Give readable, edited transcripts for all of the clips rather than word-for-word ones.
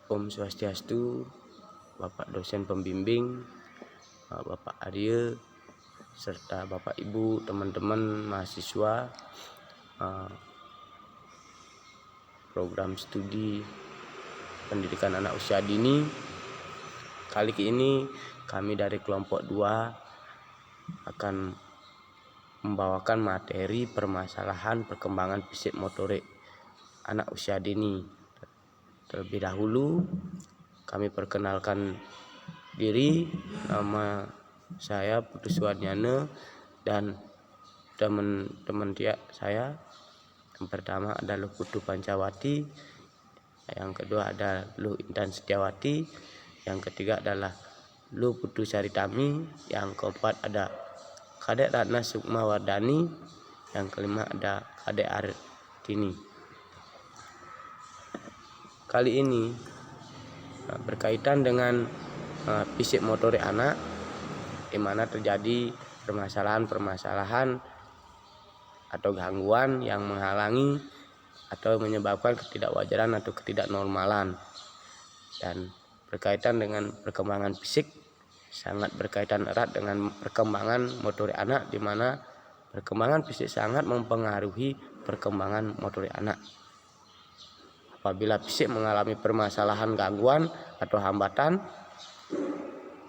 Om Swastiastu, Bapak dosen pembimbing, Bapak Arya, serta Bapak Ibu, teman-teman mahasiswa program studi pendidikan anak usia dini. Kali ini kami dari kelompok 2 akan membawakan materi permasalahan perkembangan fisik motorik anak usia dini. Terlebih dahulu kami perkenalkan diri, nama saya Putu Suwardiana dan teman-teman saya. Yang pertama adalah Putu Pancawati, yang kedua ada Lu Intan Setiawati, yang ketiga adalah Lu Putu Saritami, yang keempat ada Kadek Ratna Sukma Wardani, yang kelima ada Kadek Artini. Kali ini berkaitan dengan fisik motorik anak, di mana terjadi permasalahan atau gangguan yang menghalangi atau menyebabkan ketidakwajaran atau ketidaknormalan. Dan berkaitan dengan perkembangan fisik sangat berkaitan erat dengan perkembangan motorik anak, di mana perkembangan fisik sangat mempengaruhi perkembangan motorik anak. Apabila fisik mengalami permasalahan, gangguan atau hambatan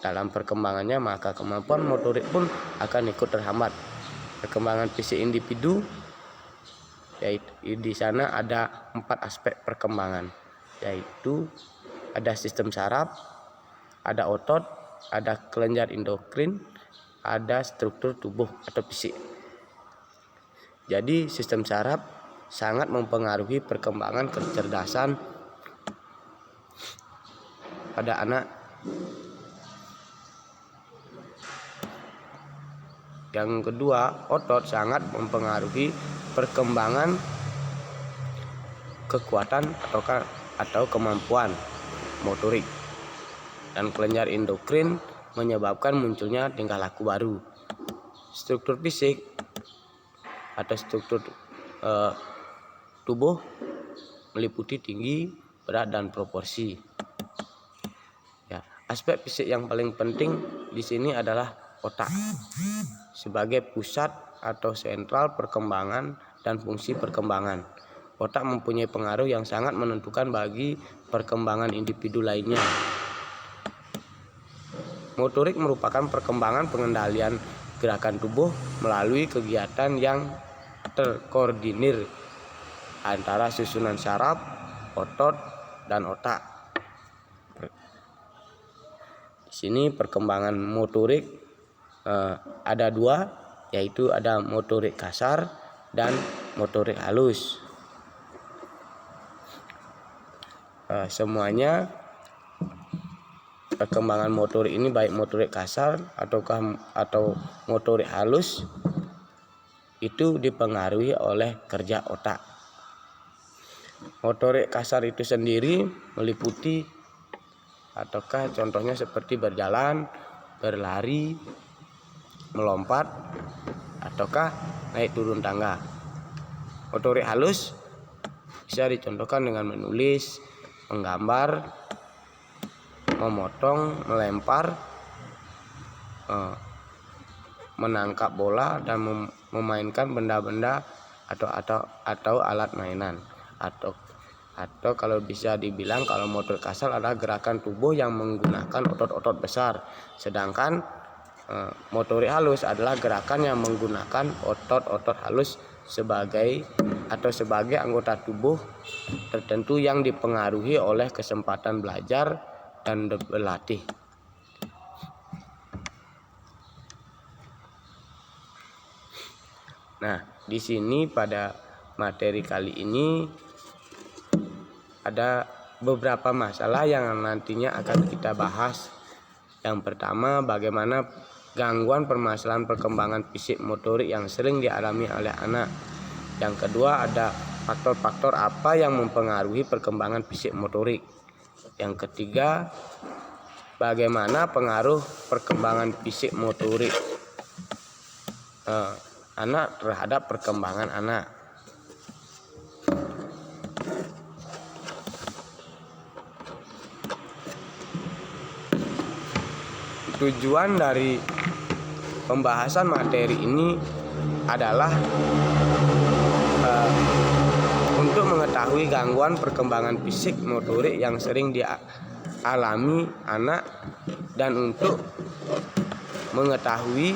dalam perkembangannya, maka kemampuan motorik pun akan ikut terhambat. Perkembangan fisik individu, yaitu di sana ada 4 aspek perkembangan, yaitu ada sistem saraf, ada otot, ada kelenjar endokrin, ada struktur tubuh atau fisik. Jadi sistem saraf sangat mempengaruhi perkembangan kecerdasan pada anak. Yang kedua, otot sangat mempengaruhi perkembangan kekuatan atau kemampuan motorik. Dan kelenjar endokrin menyebabkan munculnya tingkah laku baru. Struktur fisik atau struktur tubuh meliputi tinggi, berat, dan proporsi. Ya, aspek fisik yang paling penting di sini adalah otak sebagai pusat atau sentral perkembangan dan fungsi perkembangan. Otak mempunyai pengaruh yang sangat menentukan bagi perkembangan individu lainnya. Motorik merupakan perkembangan pengendalian gerakan tubuh melalui kegiatan yang terkoordinir antara susunan saraf, otot, dan otak. Di sini perkembangan motorik ada 2, yaitu ada motorik kasar dan motorik halus. Semuanya perkembangan motorik ini, baik motorik kasar atau motorik halus, itu dipengaruhi oleh kerja otak. Motorik kasar itu sendiri meliputi ataukah contohnya seperti berjalan, berlari, melompat, ataukah naik turun tangga. Motorik halus bisa dicontohkan dengan menulis, menggambar, memotong, melempar, menangkap bola, dan memainkan benda-benda atau alat mainan. Atau kalau bisa dibilang, kalau motorik kasar adalah gerakan tubuh yang menggunakan otot-otot besar, sedangkan motorik halus adalah gerakan yang menggunakan otot-otot halus sebagai anggota tubuh tertentu yang dipengaruhi oleh kesempatan belajar dan berlatih. Nah, di sini pada materi kali ini ada beberapa masalah yang nantinya akan kita bahas. Yang pertama, bagaimana gangguan permasalahan perkembangan fisik motorik yang sering dialami oleh anak. Yang kedua, ada faktor-faktor apa yang mempengaruhi perkembangan fisik motorik. Yang ketiga, bagaimana pengaruh perkembangan fisik motorik anak terhadap perkembangan anak. tujuan dari pembahasan materi ini adalah untuk mengetahui gangguan perkembangan fisik motorik yang sering dialami anak dan untuk mengetahui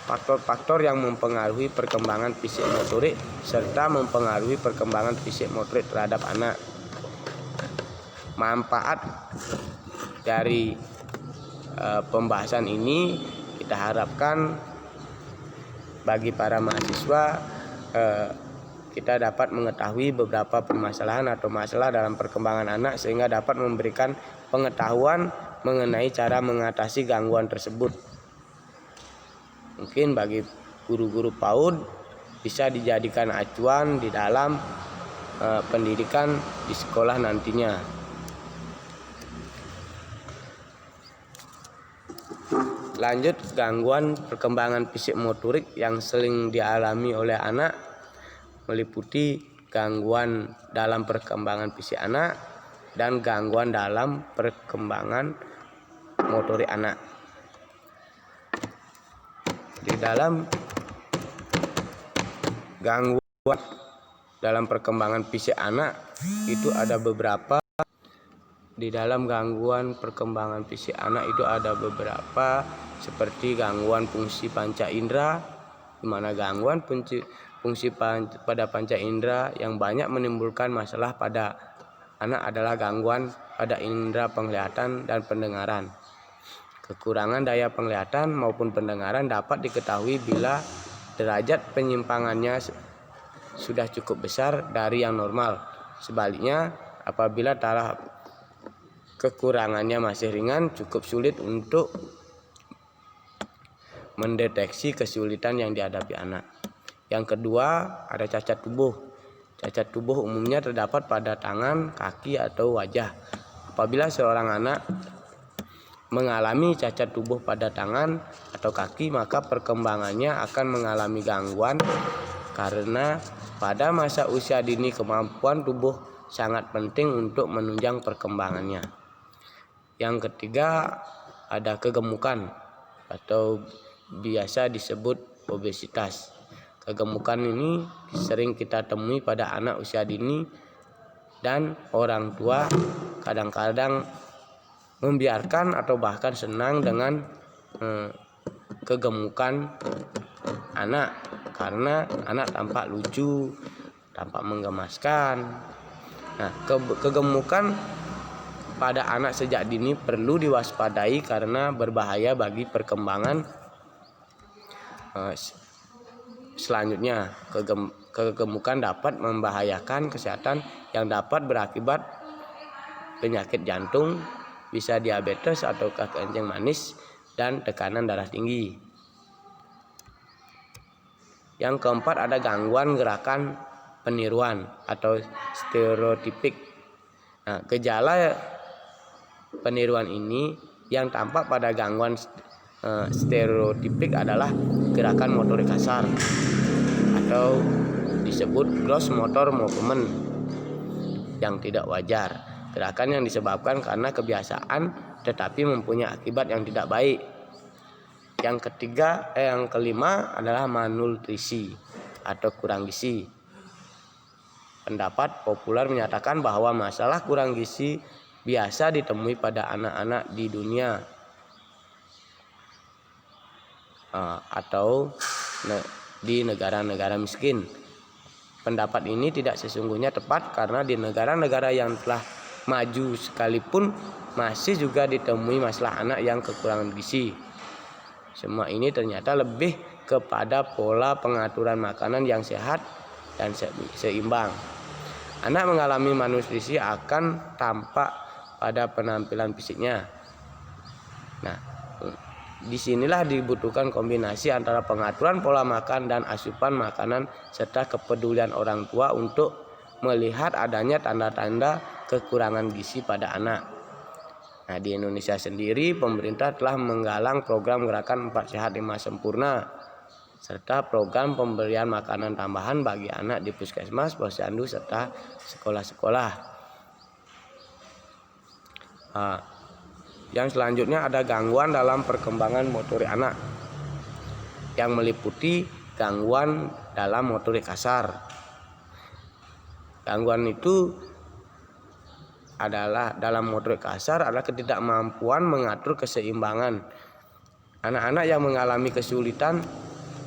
faktor-faktor yang mempengaruhi perkembangan fisik motorik serta mempengaruhi perkembangan fisik motorik terhadap anak. Manfaat dari pembahasan ini kita harapkan bagi para mahasiswa kita dapat mengetahui beberapa permasalahan atau masalah dalam perkembangan anak sehingga dapat memberikan pengetahuan mengenai cara mengatasi gangguan tersebut. Mungkin bagi guru-guru PAUD bisa dijadikan acuan di dalam pendidikan di sekolah nantinya. Lanjut, gangguan perkembangan fisik motorik yang sering dialami oleh anak meliputi gangguan dalam perkembangan fisik anak dan gangguan dalam perkembangan motorik anak. Di dalam gangguan dalam perkembangan fisik anak itu ada beberapa. Di dalam gangguan perkembangan fisik anak itu ada beberapa seperti gangguan fungsi panca indera, di mana gangguan fungsi pada panca indera yang banyak menimbulkan masalah pada anak adalah gangguan pada indera penglihatan dan pendengaran. Kekurangan daya penglihatan maupun pendengaran dapat diketahui bila derajat penyimpangannya sudah cukup besar dari yang normal. Sebaliknya, apabila taraf kekurangannya masih ringan, cukup sulit untuk mendeteksi kesulitan yang dihadapi anak. Yang kedua, ada cacat tubuh. Cacat tubuh umumnya terdapat pada tangan, kaki, atau wajah. Apabila seorang anak mengalami cacat tubuh pada tangan atau kaki, maka perkembangannya akan mengalami gangguan karena pada masa usia dini kemampuan tubuh sangat penting untuk menunjang perkembangannya. Yang ketiga, ada kegemukan atau biasa disebut obesitas. Kegemukan ini sering kita temui pada anak usia dini dan orang tua kadang-kadang membiarkan atau bahkan senang dengan kegemukan anak karena anak tampak lucu, tampak menggemaskan. Nah, kegemukan pada anak sejak dini perlu diwaspadai karena berbahaya bagi perkembangan selanjutnya. Kegemukan dapat membahayakan kesehatan yang dapat berakibat penyakit jantung, bisa diabetes atau kencing manis, dan tekanan darah tinggi. Yang keempat, ada gangguan gerakan peniruan atau stereotipik. Nah, gejala peniruan ini yang tampak pada gangguan stereotipik adalah gerakan motorik kasar atau disebut gross motor movement yang tidak wajar. Gerakan yang disebabkan karena kebiasaan tetapi mempunyai akibat yang tidak baik. Yang kelima adalah malnutrisi atau kurang gizi. Pendapat populer menyatakan bahwa masalah kurang gizi biasa ditemui pada anak-anak di dunia atau di negara-negara miskin. Pendapat ini tidak sesungguhnya tepat karena di negara-negara yang telah maju sekalipun masih juga ditemui masalah anak yang kekurangan gizi. Semua ini ternyata lebih kepada pola pengaturan makanan yang sehat dan seimbang. Anak mengalami malnutrisi akan tampak pada penampilan fisiknya. Nah, disinilah dibutuhkan kombinasi antara pengaturan pola makan dan asupan makanan serta kepedulian orang tua untuk melihat adanya tanda-tanda kekurangan gizi pada anak. Nah, di Indonesia sendiri pemerintah telah menggalang program gerakan 4 Sehat 5 Sempurna serta program pemberian makanan tambahan bagi anak di puskesmas, posyandu serta sekolah-sekolah. Yang selanjutnya ada gangguan dalam perkembangan motorik anak yang meliputi gangguan dalam motorik kasar. Gangguan itu adalah dalam motorik kasar adalah ketidakmampuan mengatur keseimbangan. Anak-anak yang mengalami kesulitan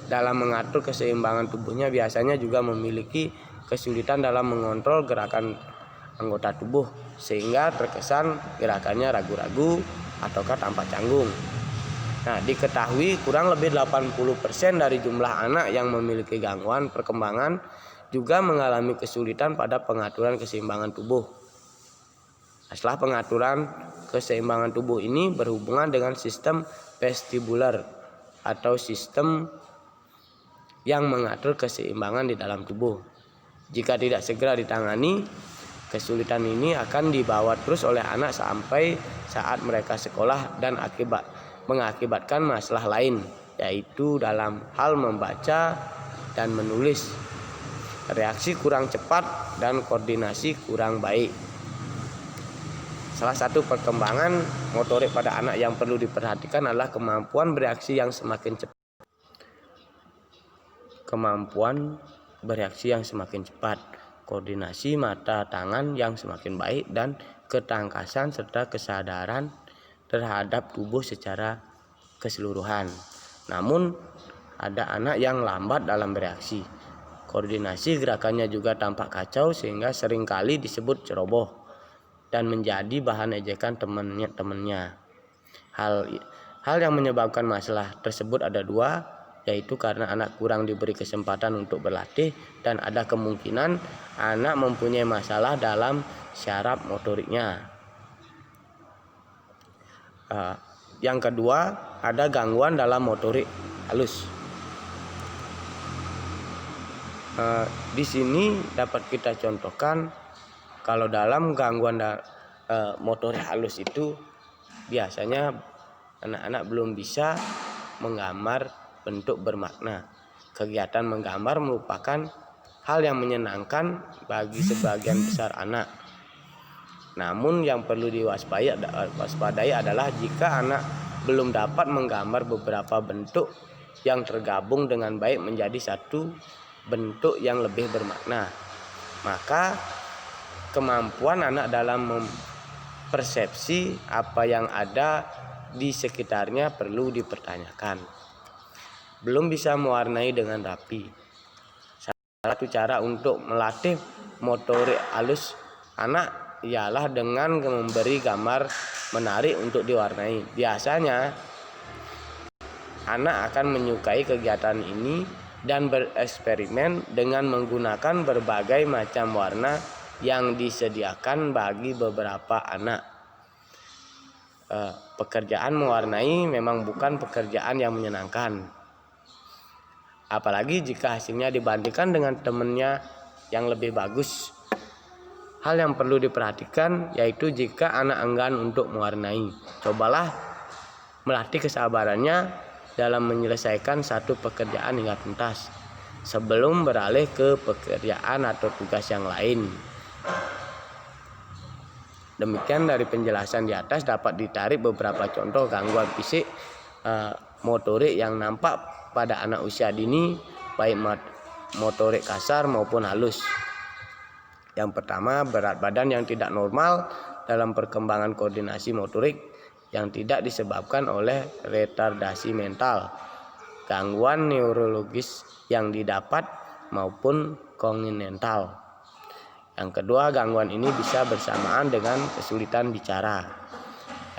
dalam mengatur keseimbangan tubuhnya biasanya juga memiliki kesulitan dalam mengontrol gerakan anggota tubuh sehingga terkesan gerakannya ragu-ragu ataukah tampak canggung. Nah, diketahui kurang lebih 80% dari jumlah anak yang memiliki gangguan perkembangan juga mengalami kesulitan pada pengaturan keseimbangan tubuh. Setelah pengaturan keseimbangan tubuh ini berhubungan dengan sistem vestibular atau sistem yang mengatur keseimbangan di dalam tubuh. Jika tidak segera ditangani, kesulitan ini akan dibawa terus oleh anak sampai saat mereka sekolah dan mengakibatkan masalah lain, yaitu dalam hal membaca dan menulis, reaksi kurang cepat, dan koordinasi kurang baik. Salah satu perkembangan motorik pada anak yang perlu diperhatikan adalah kemampuan bereaksi yang semakin cepat. Koordinasi mata tangan yang semakin baik, dan ketangkasan serta kesadaran terhadap tubuh secara keseluruhan. Namun, ada anak yang lambat dalam bereaksi. Koordinasi gerakannya juga tampak kacau sehingga seringkali disebut ceroboh dan menjadi bahan ejekan teman-temannya. Hal yang menyebabkan masalah tersebut ada dua, yaitu karena anak kurang diberi kesempatan untuk berlatih dan ada kemungkinan anak mempunyai masalah dalam syaraf motoriknya. Yang kedua, ada gangguan dalam motorik halus. Di sini dapat kita contohkan kalau dalam gangguan motorik halus itu biasanya anak-anak belum bisa menggambar bentuk bermakna. Kegiatan menggambar merupakan hal yang menyenangkan bagi sebagian besar anak. Namun yang perlu diwaspadai adalah jika anak belum dapat menggambar beberapa bentuk yang tergabung dengan baik menjadi satu bentuk yang lebih bermakna, maka kemampuan anak dalam mempersepsi apa yang ada di sekitarnya perlu dipertanyakan. Belum bisa mewarnai dengan rapi. Salah satu cara untuk melatih motorik halus anak ialah dengan memberi gambar menarik untuk diwarnai. Biasanya anak akan menyukai kegiatan ini dan bereksperimen dengan menggunakan berbagai macam warna yang disediakan bagi beberapa anak. Pekerjaan mewarnai memang bukan pekerjaan yang menyenangkan, apalagi jika hasilnya dibandingkan dengan temannya yang lebih bagus. Hal yang perlu diperhatikan yaitu jika anak enggan untuk mewarnai, cobalah melatih kesabarannya dalam menyelesaikan satu pekerjaan hingga tuntas sebelum beralih ke pekerjaan atau tugas yang lain. Demikian dari penjelasan di atas dapat ditarik beberapa contoh gangguan fisik motorik yang nampak pada anak usia dini, baik motorik kasar maupun halus. Yang pertama, berat badan yang tidak normal dalam perkembangan koordinasi motorik yang tidak disebabkan oleh retardasi mental, gangguan neurologis yang didapat maupun kongenital. Yang kedua, gangguan ini bisa bersamaan dengan kesulitan bicara.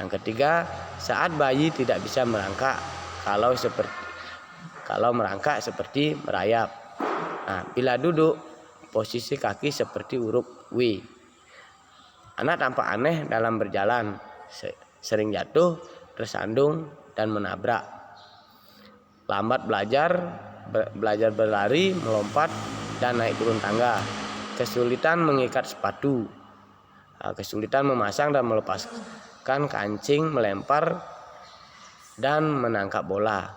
Yang ketiga, saat bayi tidak bisa merangkak kalau merangkak seperti merayap. Nah, bila duduk, posisi kaki seperti huruf W. Anak tampak aneh dalam berjalan, sering jatuh, tersandung, dan menabrak. Lambat belajar berlari, melompat, dan naik turun tangga. Kesulitan mengikat sepatu, kesulitan memasang dan melepaskan kancing, melempar, dan menangkap bola.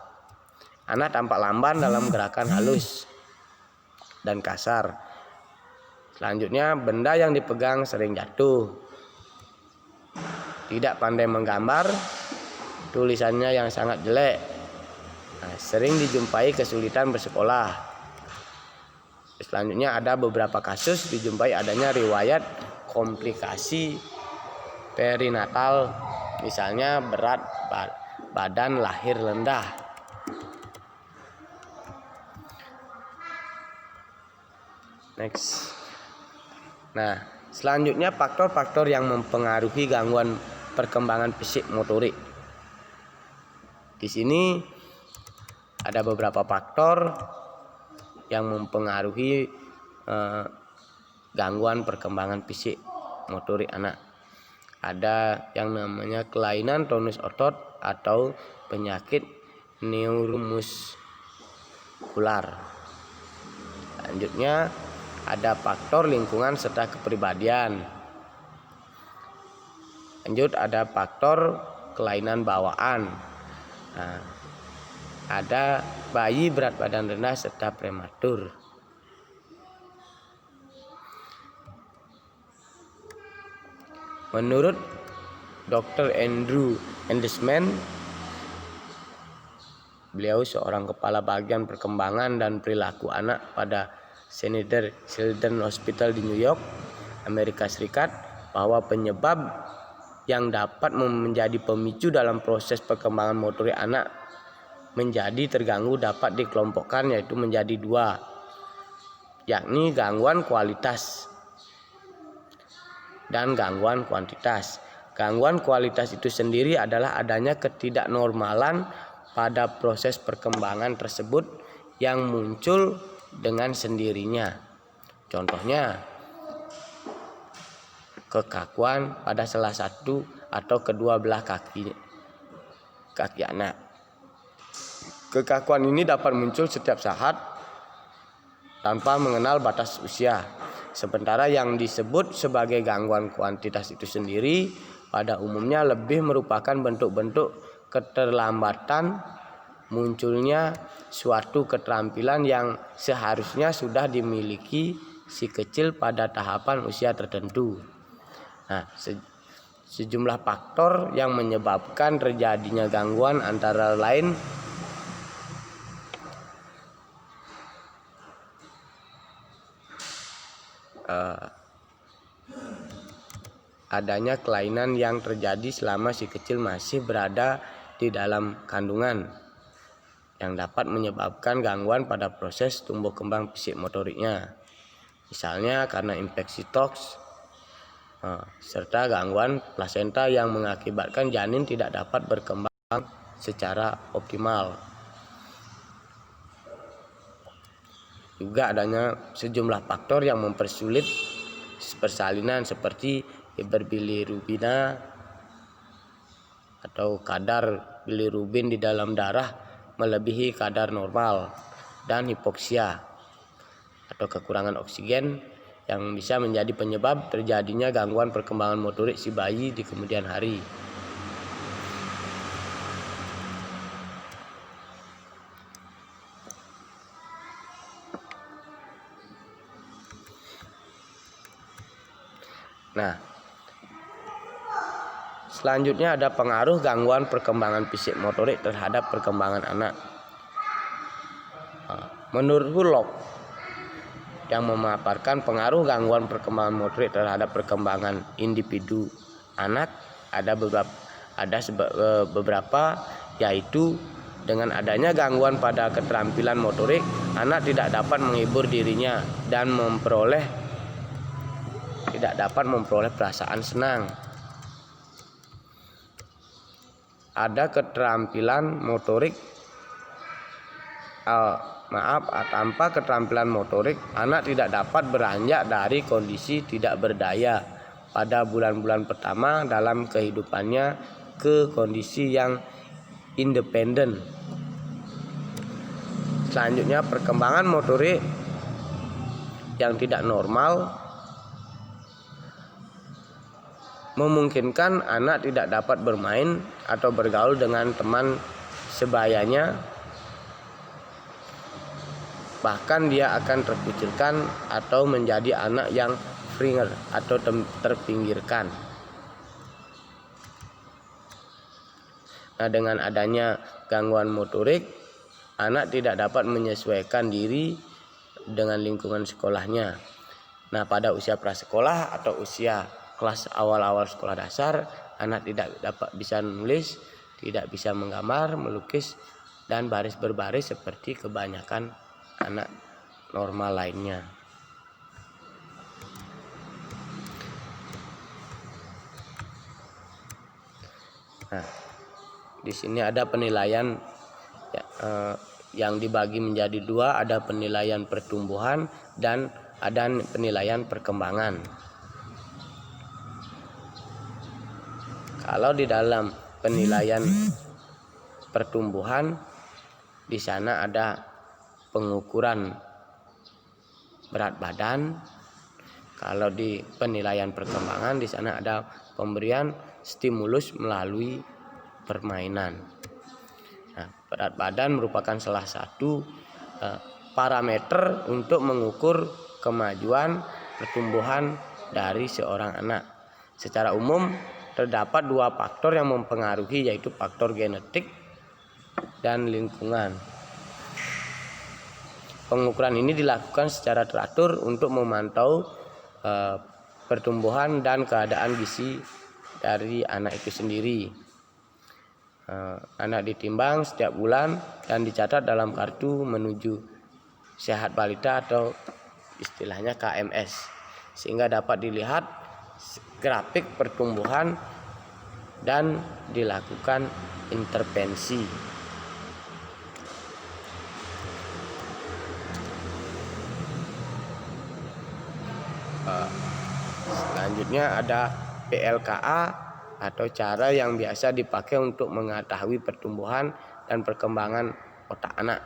Anak tampak lamban dalam gerakan halus dan kasar. Selanjutnya, benda yang dipegang sering jatuh. tidak pandai menggambar, tulisannya yang sangat jelek. Sering dijumpai kesulitan bersekolah. Selanjutnya ada beberapa kasus dijumpai adanya riwayat komplikasi perinatal, misalnya berat badan, lahir rendah. Next. Nah, selanjutnya faktor-faktor yang mempengaruhi gangguan perkembangan fisik motorik. Di sini ada beberapa faktor yang mempengaruhi gangguan perkembangan fisik motorik anak. Ada yang namanya kelainan tonus otot atau penyakit neuromuskular. Selanjutnya ada faktor lingkungan serta kepribadian. Lanjut ada faktor kelainan bawaan. Ada bayi berat badan rendah serta prematur. Menurut Dr. Andrew Endesman, beliau seorang kepala bagian perkembangan dan perilaku anak pada Schneider Children's Hospital di New York, Amerika Serikat, bahwa penyebab yang dapat menjadi pemicu dalam proses perkembangan motorik anak menjadi terganggu dapat dikelompokkan yaitu menjadi dua, yakni gangguan kualitas dan gangguan kuantitas. Gangguan kualitas itu sendiri adalah adanya ketidaknormalan pada proses perkembangan tersebut yang muncul dengan sendirinya. Contohnya, kekakuan pada salah satu atau kedua belah kaki anak. Kekakuan ini dapat muncul setiap saat tanpa mengenal batas usia. Sementara yang disebut sebagai gangguan kuantitas itu sendiri pada umumnya lebih merupakan bentuk-bentuk keterlambatan munculnya suatu keterampilan yang seharusnya sudah dimiliki si kecil pada tahapan usia tertentu. Nah, sejumlah faktor yang menyebabkan terjadinya gangguan antara lain adanya kelainan yang terjadi selama si kecil masih berada di dalam kandungan yang dapat menyebabkan gangguan pada proses tumbuh kembang fisik motoriknya, misalnya karena infeksi toks, serta gangguan plasenta yang mengakibatkan janin tidak dapat berkembang secara optimal. Juga adanya sejumlah faktor yang mempersulit persalinan seperti hiperbilirubina atau kadar bilirubin di dalam darah melebihi kadar normal dan hipoksia atau kekurangan oksigen yang bisa menjadi penyebab terjadinya gangguan perkembangan motorik si bayi di kemudian hari. Nah, selanjutnya ada pengaruh gangguan perkembangan fisik motorik terhadap perkembangan anak. Menurut Hulok yang memaparkan pengaruh gangguan perkembangan motorik terhadap perkembangan individu anak, ada beberapa, yaitu dengan adanya gangguan pada keterampilan motorik, anak tidak dapat menghibur dirinya dan tidak dapat memperoleh perasaan senang. Ada keterampilan motorik tanpa keterampilan motorik, anak tidak dapat beranjak dari kondisi tidak berdaya pada bulan-bulan pertama dalam kehidupannya ke kondisi yang independen. Selanjutnya, perkembangan motorik yang tidak normal memungkinkan anak tidak dapat bermain atau bergaul dengan teman sebayanya, bahkan dia akan terkucilkan atau menjadi anak yang fringer atau terpinggirkan. Nah, dengan adanya gangguan motorik, anak tidak dapat menyesuaikan diri dengan lingkungan sekolahnya. Nah, pada usia prasekolah atau usia kelas awal-awal sekolah dasar, anak tidak dapat bisa menulis, tidak bisa menggambar, melukis, dan baris berbaris seperti kebanyakan anak normal lainnya. Nah, di sini ada penilaian yang dibagi menjadi dua, ada penilaian pertumbuhan dan ada penilaian perkembangan. Kalau di dalam penilaian pertumbuhan, di sana ada pengukuran berat badan. Kalau di penilaian perkembangan, di sana ada pemberian stimulus melalui permainan. Nah, berat badan merupakan salah satu parameter untuk mengukur kemajuan pertumbuhan dari seorang anak. Secara umum terdapat dua faktor yang mempengaruhi, yaitu faktor genetik dan lingkungan. Pengukuran ini dilakukan secara teratur untuk memantau pertumbuhan dan keadaan gizi dari anak itu sendiri. Anak ditimbang setiap bulan dan dicatat dalam kartu menuju sehat balita atau istilahnya KMS, sehingga dapat dilihat grafik pertumbuhan dan dilakukan intervensi. Selanjutnya ada PLKA atau cara yang biasa dipakai untuk mengetahui pertumbuhan dan perkembangan otak anak.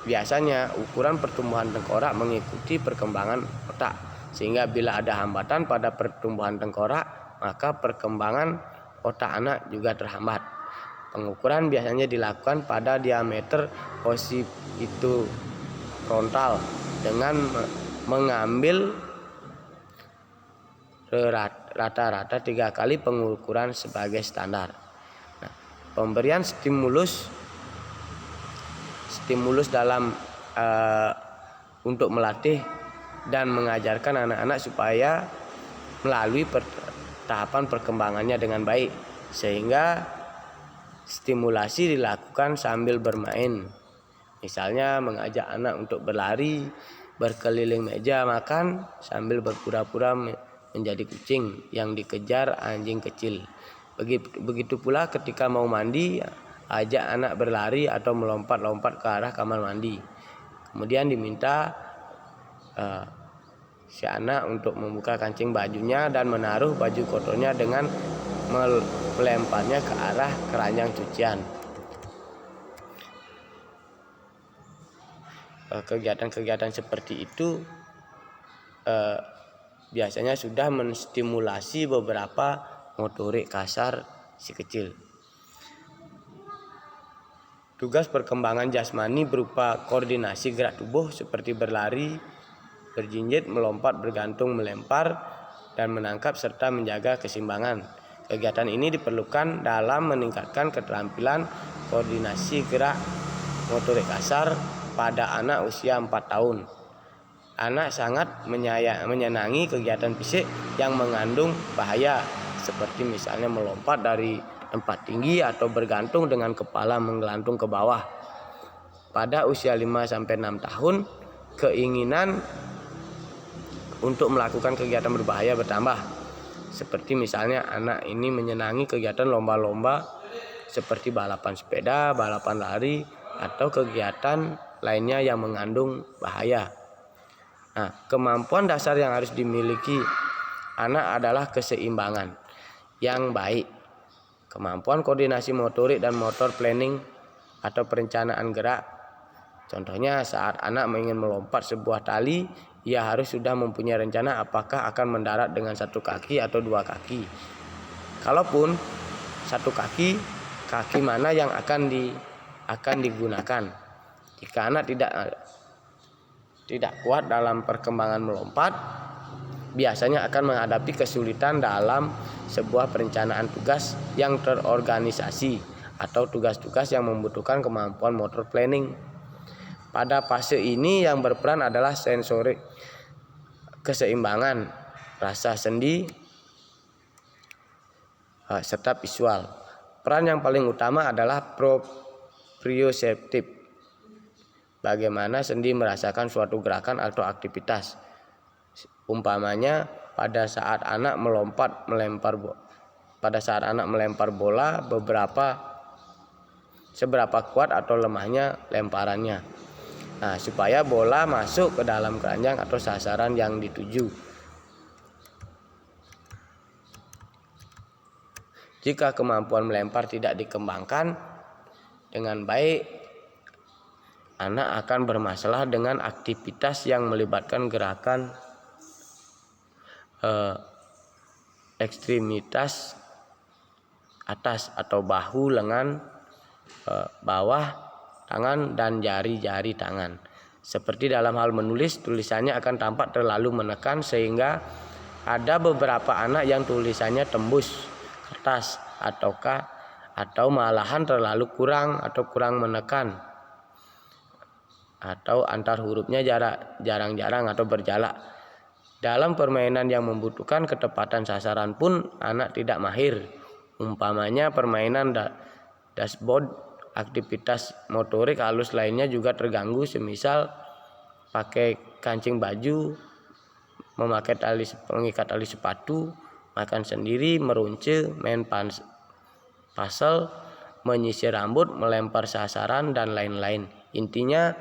Biasanya ukuran pertumbuhan tengkorak mengikuti perkembangan otak, sehingga bila ada hambatan pada pertumbuhan tengkorak, maka perkembangan otak anak juga terhambat. Pengukuran biasanya dilakukan pada diameter occipital frontal dengan mengambil rata-rata 3 kali pengukuran sebagai standar. Nah, pemberian stimulus dalam untuk melatih dan mengajarkan anak-anak supaya melalui tahapan perkembangannya dengan baik, sehingga stimulasi dilakukan sambil bermain. Misalnya mengajak anak untuk berlari, berkeliling meja makan sambil berpura-pura menjadi kucing yang dikejar anjing kecil. Begitu pula ketika mau mandi, ajak anak berlari atau melompat-lompat ke arah kamar mandi. Kemudian diminta si anak untuk membuka kancing bajunya dan menaruh baju kotornya dengan melemparnya ke arah keranjang cucian. Kegiatan-kegiatan seperti itu biasanya sudah menstimulasi beberapa motorik kasar si kecil. Tugas perkembangan jasmani berupa koordinasi gerak tubuh seperti berlari, berjinjit, melompat, bergantung, melempar, dan menangkap serta menjaga keseimbangan. Kegiatan ini diperlukan dalam meningkatkan keterampilan koordinasi gerak motorik kasar pada anak usia 4 tahun. Anak sangat menyenangi kegiatan fisik yang mengandung bahaya, seperti misalnya melompat dari tempat tinggi atau bergantung dengan kepala menggelantung ke bawah. Pada usia 5-6 tahun, keinginan untuk melakukan kegiatan berbahaya bertambah. Seperti misalnya anak ini menyenangi kegiatan lomba-lomba seperti balapan sepeda, balapan lari, atau kegiatan lainnya yang mengandung bahaya. Nah, kemampuan dasar yang harus dimiliki anak adalah keseimbangan yang baik, kemampuan koordinasi motorik dan motor planning atau perencanaan gerak. Contohnya saat anak ingin melompat sebuah tali, ia harus sudah mempunyai rencana apakah akan mendarat dengan 1 kaki atau 2 kaki. Kalaupun 1 kaki, kaki mana yang akan digunakan. Jika anak tidak kuat dalam perkembangan melompat, biasanya akan menghadapi kesulitan dalam sebuah perencanaan tugas yang terorganisasi atau tugas-tugas yang membutuhkan kemampuan motor planning. Pada fase ini yang berperan adalah sensorik, keseimbangan, rasa sendi, serta visual. Peran yang paling utama adalah proprioseptif. Bagaimana sendi merasakan suatu gerakan atau aktivitas. Umpamanya pada saat anak melempar bola seberapa kuat atau lemahnya lemparannya. Nah, supaya bola masuk ke dalam keranjang atau sasaran yang dituju. Jika kemampuan melempar tidak dikembangkan dengan baik, anak akan bermasalah dengan aktivitas yang melibatkan gerakan ekstremitas atas atau bahu, lengan, bawah tangan, dan jari-jari tangan. Seperti dalam hal menulis, tulisannya akan tampak terlalu menekan sehingga ada beberapa anak yang tulisannya tembus kertas atau malahan terlalu kurang menekan, atau antar hurufnya jarang-jarang atau berjalak. Dalam permainan yang membutuhkan ketepatan sasaran pun anak tidak mahir. Umpamanya permainan dashboard, aktivitas motorik halus lainnya juga terganggu, semisal pakai kancing baju, memakai pengikat tali sepatu, makan sendiri, merunce, main puzzle, menyisir rambut, melempar sasaran, dan lain-lain. Intinya,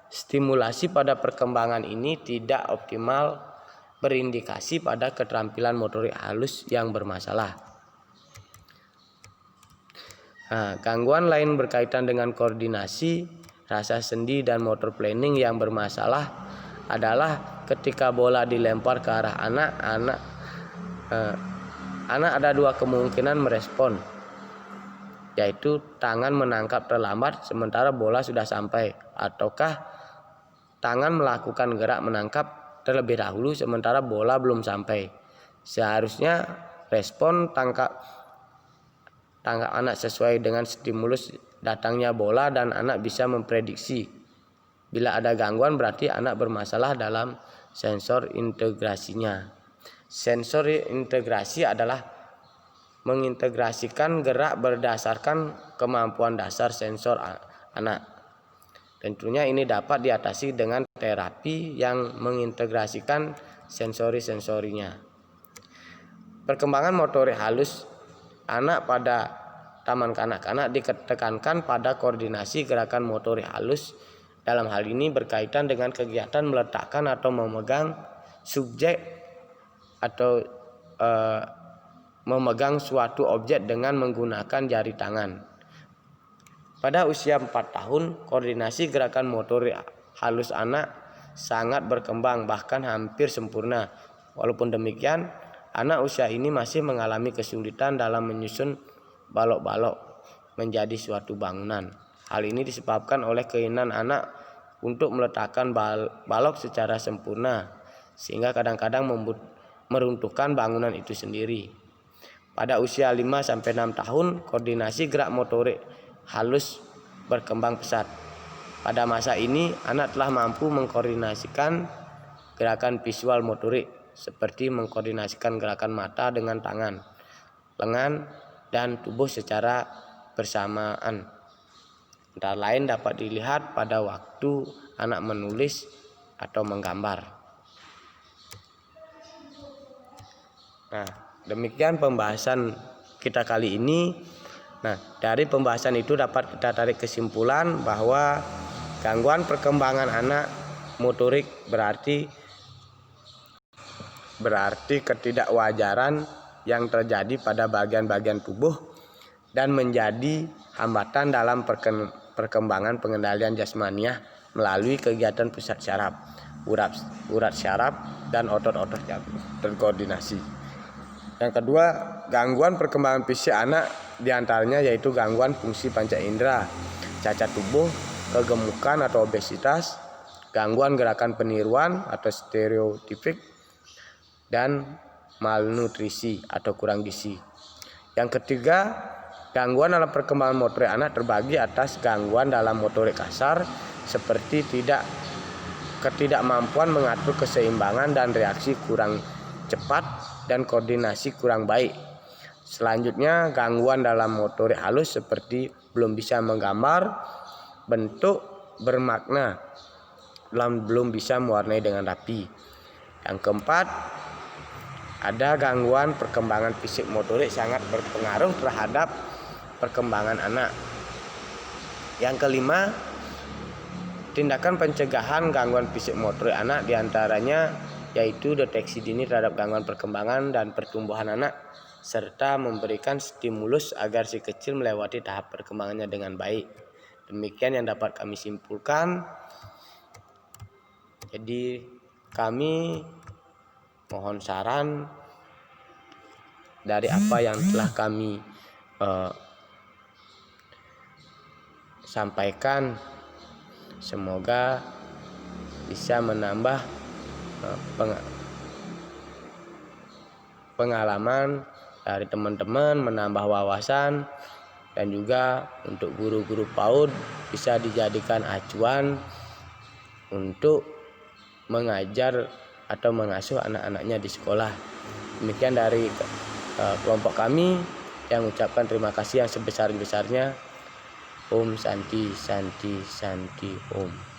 stimulasi pada perkembangan ini tidak optimal, berindikasi pada keterampilan motorik halus yang bermasalah. Nah, gangguan lain berkaitan dengan koordinasi, rasa sendi, dan motor planning yang bermasalah adalah ketika bola dilempar ke arah anak ada dua kemungkinan merespon, yaitu tangan menangkap terlambat sementara bola sudah sampai, ataukah tangan melakukan gerak menangkap terlebih dahulu sementara bola belum sampai. Seharusnya respon tangkap anak sesuai dengan stimulus datangnya bola, dan anak bisa memprediksi. Bila ada gangguan berarti anak bermasalah dalam sensor integrasinya. Sensor integrasi adalah mengintegrasikan gerak berdasarkan kemampuan dasar sensor anak. Tentunya ini dapat diatasi dengan terapi yang mengintegrasikan sensori-sensorinya. Perkembangan motorik halus anak pada taman kanak-kanak ditekankan pada koordinasi gerakan motorik halus. Dalam hal ini berkaitan dengan kegiatan meletakkan atau memegang subjek atau memegang suatu objek dengan menggunakan jari tangan. Pada usia 4 tahun, koordinasi gerakan motorik halus anak sangat berkembang, bahkan hampir sempurna. Walaupun demikian, anak usia ini masih mengalami kesulitan dalam menyusun balok-balok menjadi suatu bangunan. Hal ini disebabkan oleh keinginan anak untuk meletakkan balok secara sempurna, sehingga kadang-kadang meruntuhkan bangunan itu sendiri. Pada usia 5-6 tahun, koordinasi gerak motorik halus berkembang pesat. Pada masa ini, anak telah mampu mengkoordinasikan gerakan visual motorik, seperti mengkoordinasikan gerakan mata dengan tangan, lengan, dan tubuh secara bersamaan. Antara lain dapat dilihat pada waktu anak menulis atau menggambar. Nah, demikian pembahasan kita kali ini. Nah, dari pembahasan itu dapat kita tarik kesimpulan bahwa gangguan perkembangan anak motorik berarti ketidakwajaran yang terjadi pada bagian-bagian tubuh dan menjadi hambatan dalam perkembangan pengendalian jasmaniah melalui kegiatan pusat syaraf, urat syaraf, dan otot-otot yang terkoordinasi. Yang kedua, gangguan perkembangan fisik anak diantaranya yaitu gangguan fungsi panca indera, cacat tubuh, kegemukan atau obesitas, gangguan gerakan peniruan atau stereotipik, dan malnutrisi atau kurang gizi. Yang ketiga, gangguan dalam perkembangan motorik anak terbagi atas gangguan dalam motorik kasar seperti ketidakmampuan mengatur keseimbangan dan reaksi kurang cepat dan koordinasi kurang baik. Selanjutnya, gangguan dalam motorik halus seperti belum bisa menggambar bentuk bermakna dan belum bisa mewarnai dengan rapi. Yang keempat, ada gangguan perkembangan fisik motorik sangat berpengaruh terhadap perkembangan anak. Yang kelima, tindakan pencegahan gangguan fisik motorik anak diantaranya yaitu deteksi dini terhadap gangguan perkembangan dan pertumbuhan anak, serta memberikan stimulus agar si kecil melewati tahap perkembangannya dengan baik. Demikian yang dapat kami simpulkan. Jadi kami mohon saran dari apa yang telah kami sampaikan, semoga bisa menambah pengalaman dari teman-teman, menambah wawasan, dan juga untuk guru-guru PAUD bisa dijadikan acuan untuk mengajar atau mengasuh anak-anaknya di sekolah. Demikian dari kelompok kami yang ucapkan terima kasih yang sebesar-besarnya. Om Santi Santi Santi Om.